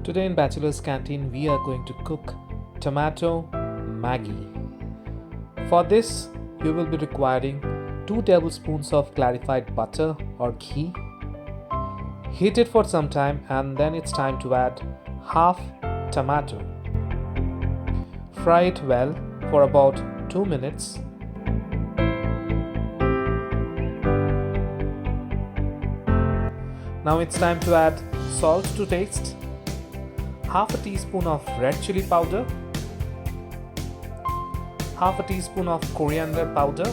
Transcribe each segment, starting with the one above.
Today in Bachelors Canteen, we are going to cook tomato Maggi. For this, you will be requiring 2 tablespoons of clarified butter or ghee. Heat it for some time and then it's time to add half tomato. Fry it well for about 2 minutes. Now it's time to add salt to taste, half a teaspoon of red chili powder, half a teaspoon of coriander powder,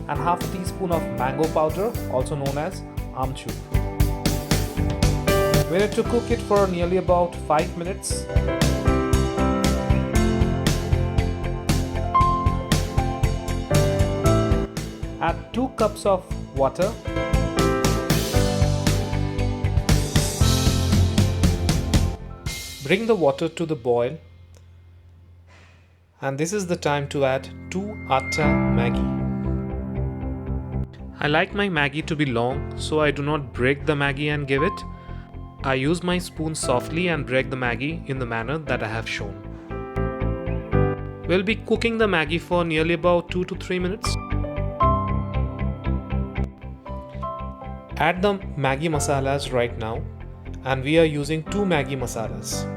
and half a teaspoon of mango powder, also known as amchur. We need to cook it for nearly about 5 minutes. Add 2 cups of water. Bring the water to the boil, and this is the time to add 2 atta Maggi. I like my Maggi to be long, so I do not break the Maggi and give it. I use my spoon softly and break the Maggi in the manner that I have shown. We'll be cooking the Maggi for nearly about 2 to 3 minutes. Add the Maggi masalas right now, and we are using 2 Maggi masalas.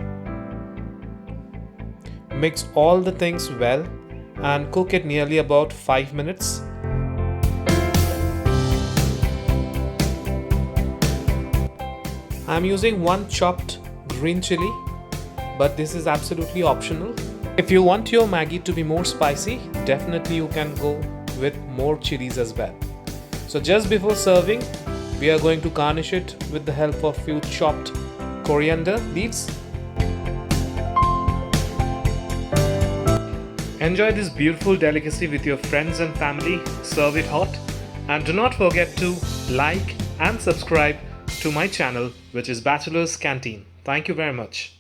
Mix all the things well and cook it nearly about 5 minutes. I am using 1 chopped green chili, but this is absolutely optional. If you want your Maggi to be more spicy, definitely you can go with more chilies as well. So just before serving, we are going to garnish it with the help of few chopped coriander leaves. Enjoy this beautiful delicacy with your friends and family. Serve it hot, and do not forget to like and subscribe to my channel, which is Bachelors Canteen. Thank you very much.